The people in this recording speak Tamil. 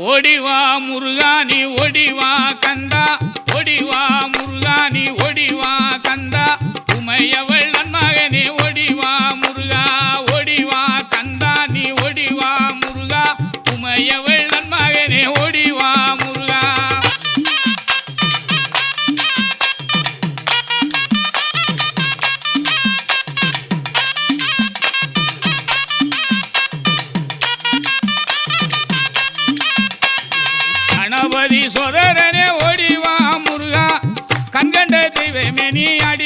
ஓடிவா முருகானி ஓடிவா கந்தா ஓடிவா முருகானி ஓடிவா கந்தா உமையவள் நன்மகனே ஓடிவா முருகா ஓடிவா கந்தா நீ ஓடிவா முருகா உமையவள் நன்மகனே ஓடிவா முருகா கணபதி சோதரனே ஓடிவா முருகா கண்கண்ட தெய்வமே நீ அடி